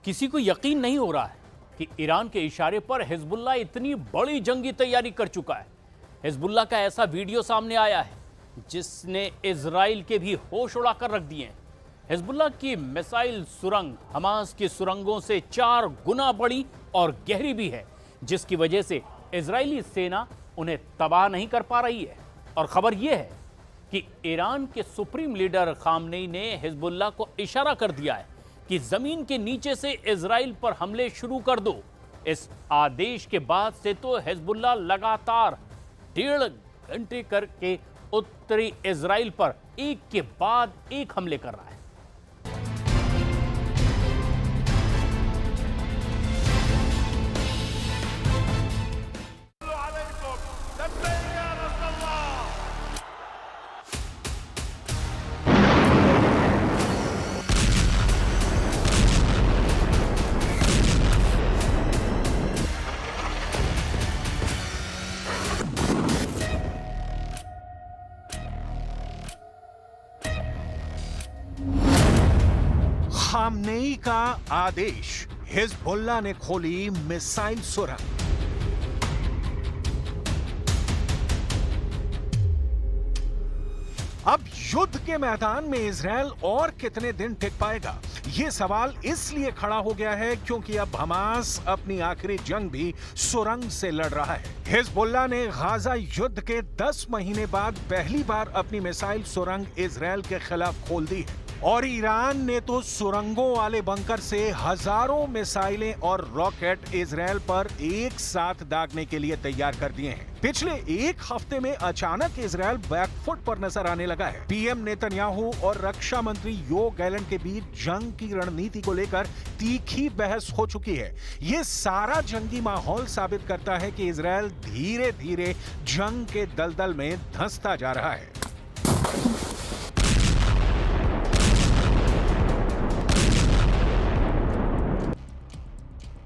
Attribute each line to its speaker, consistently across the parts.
Speaker 1: किसी को यकीन नहीं हो रहा है कि ईरान के इशारे पर हिजबुल्लाह इतनी बड़ी जंगी तैयारी कर चुका है। हिजबुल्लाह का ऐसा वीडियो सामने आया है जिसने इजराइल के भी होश उड़ा कर रख दिए हैं। हिजबुल्लाह की मिसाइल सुरंग हमास की सुरंगों से 4 गुना बड़ी और गहरी भी है, जिसकी वजह से इजरायली सेना उन्हें तबाह नहीं कर पा रही है। और खबर यह है कि ईरान के सुप्रीम लीडर खामनेई ने हिजबुल्लाह को इशारा कर दिया है कि जमीन के नीचे से इजराइल पर हमले शुरू कर दो। इस आदेश के बाद से तो हिजबुल्लाह लगातार 1.5 घंटे करके उत्तरी इजराइल पर एक के बाद एक हमले कर रहा है।
Speaker 2: खामनेई का आदेश, हिजबुल्लाह ने खोली मिसाइल सुरंग। अब युद्ध के मैदान में इजराइल और कितने दिन टिक पाएगा, यह सवाल इसलिए खड़ा हो गया है क्योंकि अब हमास अपनी आखिरी जंग भी सुरंग से लड़ रहा है। हिजबुल्लाह ने गाजा युद्ध के 10 महीने बाद पहली बार अपनी मिसाइल सुरंग इजराइल के खिलाफ खोल दी है और ईरान ने तो सुरंगों वाले बंकर से हजारों मिसाइलें और रॉकेट इजराइल पर एक साथ दागने के लिए तैयार कर दिए हैं। पिछले एक हफ्ते में अचानक इजराइल बैकफुट पर नजर आने लगा है। पीएम नेतन्याहू और रक्षा मंत्री योव गैलेंट के बीच जंग की रणनीति को लेकर तीखी बहस हो चुकी है। ये सारा जंगी माहौल साबित करता है कि इजराइल धीरे धीरे जंग के दलदल में धंसता जा रहा है।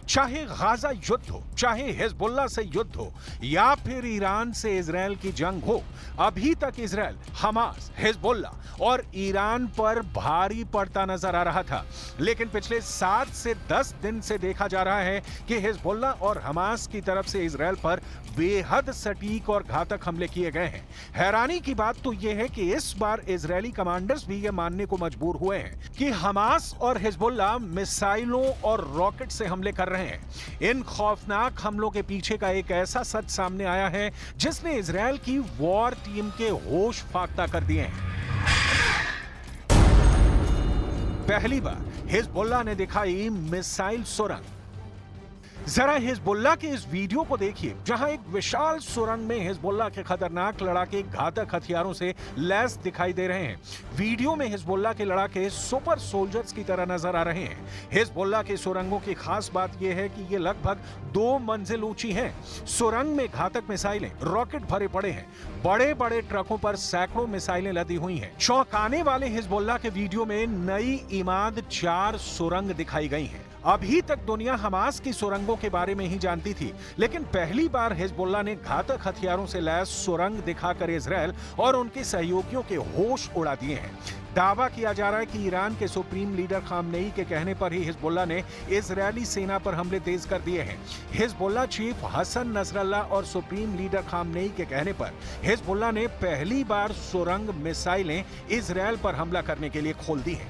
Speaker 2: चाहे गाजा युद्ध हो, चाहे हिजबुल्लाह से युद्ध हो या फिर ईरान से इजराइल की जंग हो, अभी तक इजराइल हमास, हिजबुल्लाह और ईरान पर भारी पड़ता नजर आ रहा था। लेकिन पिछले 7 से 10 दिन से देखा जा रहा है कि हिजबुल्लाह और हमास की तरफ से इजराइल पर बेहद सटीक और घातक हमले किए गए हैं। हैरानी की बात तो यह है कि इस बार इजरायली कमांडर्स भी यह मानने को मजबूर हुए हैं कि हमास और हिजबुल्लाह मिसाइलों और रॉकेट से हमले कर रहे हैं। इन खौफनाक हमलों के पीछे का एक ऐसा सच सामने आया है जिसने इजराइल की वॉर टीम के होश फाख्ता कर दिए हैं। पहली बार हिजबुल्लाह ने दिखाई मिसाइल सुरंग। जरा हिजबुल्लाह के इस वीडियो को देखिए जहां एक विशाल सुरंग में हिजबुल्लाह के खतरनाक लड़ाके घातक हथियारों से लैस दिखाई दे रहे हैं। वीडियो में हिजबुल्लाह के लड़ाके सुपर सोल्जर्स की तरह नजर आ रहे हैं। हिजबुल्लाह के सुरंगों की खास बात यह है कि ये लगभग 2 मंजिल ऊंची हैं। सुरंग में घातक मिसाइलें, रॉकेट भरे पड़े हैं। बड़े बड़े ट्रकों पर सैकड़ों मिसाइलें लदी हुई हैं। चौंकाने वाले हिजबुल्लाह के वीडियो में नई इमाद 4 सुरंग दिखाई गई हैं। अभी तक दुनिया हमास की सुरंगों के बारे में ही जानती थी, लेकिन पहली बार हिजबुल्लाह ने घातक हथियारों से लैस सुरंग दिखाकर इजराइल और उनके सहयोगियों के होश उड़ा दिए हैं। दावा किया जा रहा है कि ईरान के सुप्रीम लीडर खामनेई के कहने पर ही हिजबुल्लाह ने इजरायली सेना पर हमले तेज कर दिए हैं। हिजबुल्लाह चीफ हसन नसरल्लाह और सुप्रीम लीडर खामनेई के कहने पर हिजबुल्लाह ने पहली बार सुरंग मिसाइलें इजराइल पर हमला करने के लिए खोल दी हैं।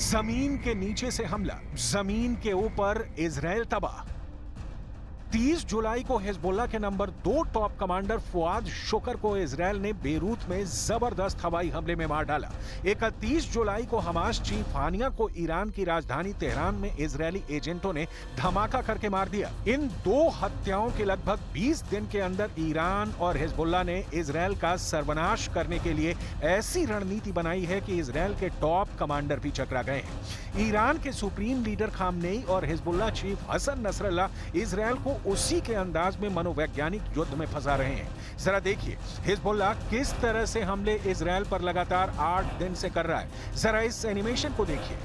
Speaker 2: जमीन के नीचे से हमला, जमीन के ऊपर इजराइल तबाह। 30 जुलाई को हिजबुल्लाह के नंबर 2 टॉप कमांडर फुआद शुक्र को इजरायल ने बेरूत में जबरदस्त हवाई हमले में मार डाला। 31 जुलाई को हमास चीफ हानिया को ईरान की राजधानी तेहरान में इजरायली एजेंटों ने धमाका करके मार दिया। इन दो हत्याओं के लगभग 20 दिन के अंदर ईरान और हिजबुल्लाह ने इजरायल का सर्वनाश करने के लिए ऐसी रणनीति बनाई है कि इजरायल के टॉप कमांडर भी चकरा गए हैं। ईरान के सुप्रीम लीडर खामनेई और Hezbollah chief Hassan Nasrallah Israel को उसी के अंदाज में मनोवैज्ञानिक युद्ध में फंसा रहे हैं। जरा देखिए हिजबुल्लाह किस तरह से हमले इजरायल पर लगातार 8 दिन से कर रहा है। जरा इस एनिमेशन को देखिए।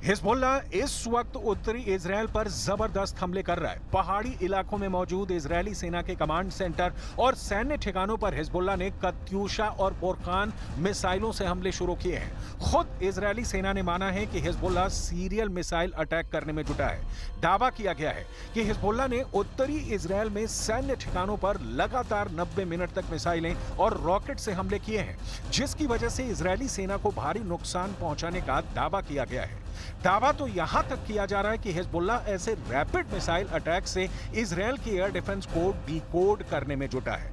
Speaker 2: हिजबुल्लाह इस वक्त उत्तरी इजरायल पर जबरदस्त हमले कर रहा है। पहाड़ी इलाकों में मौजूद इजरायली सेना के कमांड सेंटर और सैन्य ठिकानों पर हिजबुल्लाह ने कत्यूशा और बोरखान मिसाइलों से हमले शुरू किए हैं। खुद इजरायली सेना ने माना है कि हिजबुल्लाह सीरियल मिसाइल अटैक करने में जुटा है। दावा किया गया है कि हिजबुल्लाह ने उत्तरी इजरायल में सैन्य ठिकानों पर लगातार 90 मिनट तक मिसाइलें और रॉकेट से हमले किए हैं, जिसकी वजह से इजरायली सेना को भारी नुकसान पहुंचाने का दावा किया गया है। दावा तो यहां तक किया जा रहा है कि हिजबुल्लाह ऐसे रैपिड मिसाइल अटैक से इजरायल की एयर डिफेंस को डिकोड करने में जुटा है।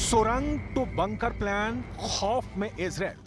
Speaker 2: सुरंग टू बंकर प्लान खौफ में इजरायल।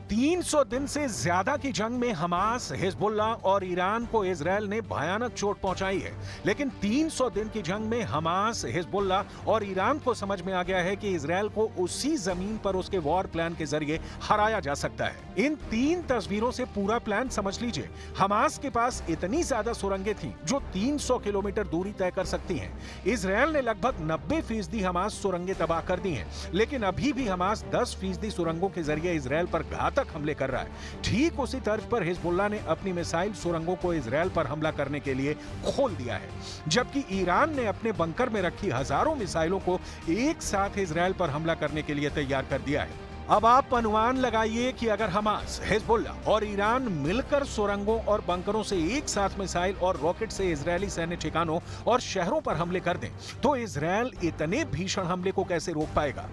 Speaker 2: 300 दिन से ज्यादा की जंग में हमास, हिजबुल्लाह और ईरान को इजरायल ने भयानक चोट पहुंचाई है। लेकिन 300 दिन की जंग में हमास, हिजबुल्लाह और ईरान को समझ में आ गया है कि इजरायल को उसी जमीन पर उसके वॉर प्लान के जरिए हराया जा सकता है। इन 3 तस्वीरों से पूरा प्लान समझ लीजिए। हमास के पास इतनी ज्यादा सुरंगें थीं जो 300 किलोमीटर दूरी तय कर सकती हैं। इजरायल ने लगभग 90% हमास सुरंगें तबाह कर दी हैं, लेकिन अभी भी हमास 10% सुरंगों के जरिए इजरायल पर घातक हमले कर रहा है। ठीक उसी तर्ज पर हिजबुल्लाह ने अपनी मिसाइल सुरंगों को इजरायल पर हमला करने के लिए खोल दिया है, जबकि ईरान ने अपने बंकर में रखी हजारों मिसाइलों को एक साथ इजरायल पर हमला करने के लिए तैयार कर दिया है। अब आप अनुमान लगाइए कि अगर हमास, हिजबुल्लाह और ईरान मिलकर सुरंगों और बंकरों से एक साथ मिसाइल और रॉकेट से इजरायली सैन्य ठिकानों और शहरों पर हमले कर दें, तो इजरायल इतने भीषण हमले को कैसे रोक पाएगा।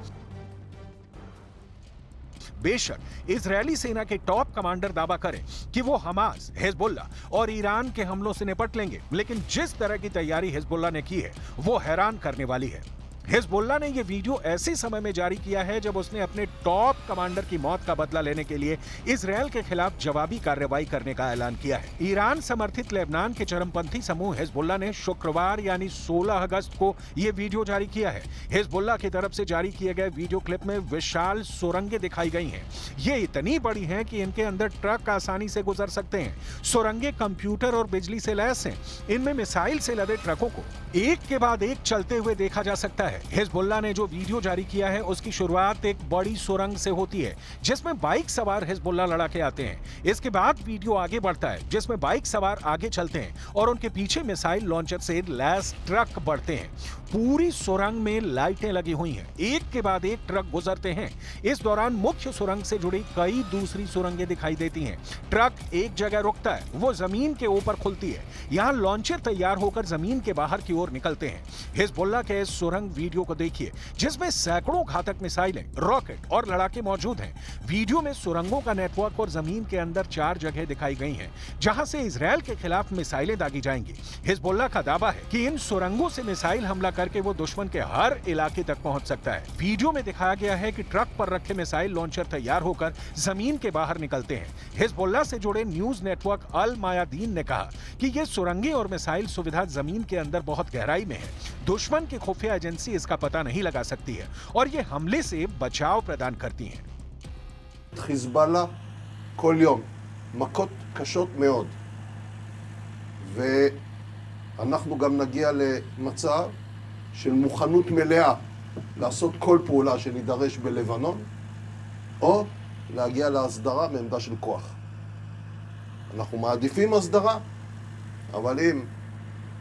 Speaker 2: बेशक इजरायली सेना के टॉप कमांडर दावा करें कि वो हमास, हिजबुल्लाह और ईरान के हमलों से निपट लेंगे, लेकिन जिस तरह की तैयारी हिजबुल्लाह ने की है वो हैरान करने वाली है। हिजबुल्लाह ने यह वीडियो ऐसे समय में जारी किया है जब उसने अपने टॉप कमांडर की मौत का बदला लेने के लिए इजरायल के खिलाफ जवाबी कार्रवाई करने का ऐलान किया है। ईरान समर्थित लेबनान के चरमपंथी समूह हिजबुल्लाह ने शुक्रवार यानी 16 अगस्त को यह वीडियो जारी किया है। हिजबुल्लाह की तरफ से जारी किए गए वीडियो क्लिप में विशाल सुरंगें दिखाई गई हैं। ये इतनी बड़ी हैं कि इनके अंदर ट्रक आसानी से गुजर सकते हैं। सुरंगें कंप्यूटर और बिजली से लैस हैं। इनमें मिसाइल से लदे ट्रकों को एक के बाद एक चलते हुए देखा जा सकता है। हिजबुल्लाह ने जो वीडियो जारी किया है उसकी शुरुआत एक बड़ी सुरंग से होती है जिसमें बाइक सवार हिजबुल्लाह लड़ाके आते हैं। इसके बाद वीडियो आगे बढ़ता है जिसमें बाइक सवार आगे चलते हैं और उनके पीछे मिसाइल लॉन्चर से लैस ट्रक बढ़ते हैं। पूरी सुरंग में लाइटें लगी हुई हैं, एक के बाद एक ट्रक गुजरते हैं। इस दौरान मुख्य सुरंग से जुड़ी कई दूसरी सुरंगें दिखाई देती हैं। ट्रक एक जगह रुकता है, वो जमीन के ऊपर खुलती है। यहाँ लॉन्चर तैयार होकर जमीन के बाहर की ओर निकलते हैं। हिजबुल्लाह के इस सुरंग वीडियो को देखिए जिसमें सैकड़ों घातक मिसाइलें, रॉकेट और लड़ाके मौजूद हैं। वीडियो में सुरंगों का नेटवर्क और जमीन के अंदर 4 जगह दिखाई गई हैं जहां से इजरायल के खिलाफ मिसाइलें दागी जाएंगी। हिजबुल्लाह का दावा है कि इन सुरंगों से मिसाइल हमला करके वो दुश्मन के हर इलाके तक पहुंच सकता है। वीडियो में दिखाया गया है कि ट्रक पर रखे मिसाइल लॉन्चर तैयार होकर जमीन के बाहर निकलते हैं। हिजबुल्लाह से जुड़े न्यूज नेटवर्क अल मायादीन ने कहा कि ये सुरंगें और मिसाइल सुविधा जमीन के अंदर बहुत गहराई में है। दुश्मन की खुफिया एजेंसी इसका पता नहीं लगा सकती है और ये हमले से बचाव प्रदान करती हैं।
Speaker 3: חיזבאללה כל יום מכות קשות מאוד, ואנחנו גם נגיע למצב של מוכנות מלאה לעשות כל פעולה שנידרש בלבנון, או להגיע להסדרה מעמדה של כוח. אנחנו מעדיפים הסדרה, אבל אם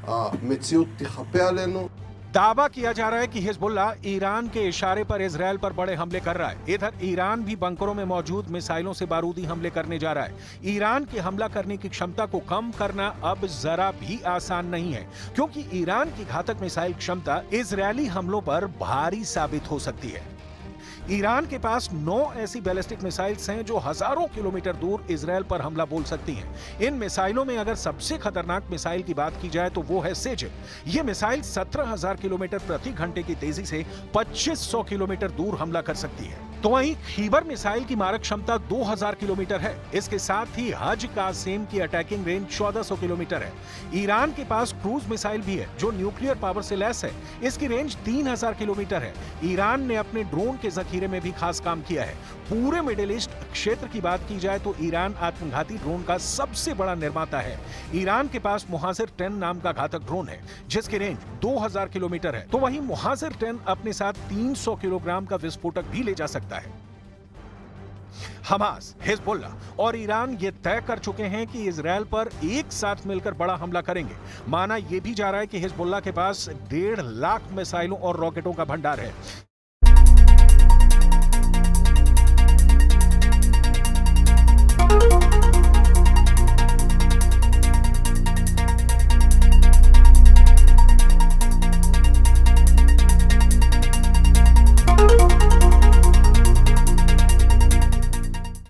Speaker 3: המציאות תחפה עלינו,
Speaker 2: दावा किया जा रहा है कि हिजबुल्लाह ईरान के इशारे पर इजरायल पर बड़े हमले कर रहा है। इधर ईरान भी बंकरों में मौजूद मिसाइलों से बारूदी हमले करने जा रहा है। ईरान के हमला करने की क्षमता को कम करना अब जरा भी आसान नहीं है, क्योंकि ईरान की घातक मिसाइल क्षमता इजरायली हमलों पर भारी साबित हो सकती है। ईरान के पास 9 ऐसी बैलिस्टिक मिसाइल्स हैं जो हजारों किलोमीटर दूर इजरायल पर हमला बोल सकती हैं। इन मिसाइलों में अगर सबसे खतरनाक मिसाइल की बात की जाए तो वो है सेजिन। ये मिसाइल 17,000 किलोमीटर प्रति घंटे की तेजी से 2500 किलोमीटर दूर हमला कर सकती है। तो वहीं खीबर मिसाइल की मारक क्षमता 2000 किलोमीटर है। इसके साथ ही हज कासिम की अटैकिंग रेंज 1400 किलोमीटर है। ईरान के पास क्रूज मिसाइल भी है जो न्यूक्लियर पावर से लैस है। इसकी रेंज 3000 किलोमीटर है। ईरान ने अपने ड्रोन के जखीरे में भी खास काम किया है। पूरे मिडिल ईस्ट क्षेत्र की बात की जाए तो ईरान आत्मघाती ड्रोन का सबसे बड़ा निर्माता है। ईरान के पास मुहाजिर 10 नाम का घातक ड्रोन है जिसकी रेंज 2000 किलोमीटर है। तो वहीं मुहाजिर 10 अपने साथ 300 किलोग्राम का विस्फोटक भी ले जा सकता है। हमास, हिजबुल्लाह और ईरान ये तय कर चुके हैं कि इजरायल पर एक साथ मिलकर बड़ा हमला करेंगे। माना यह भी जा रहा है कि हिजबुल्लाह के पास 1.5 लाख मिसाइलों और रॉकेटों का भंडार है।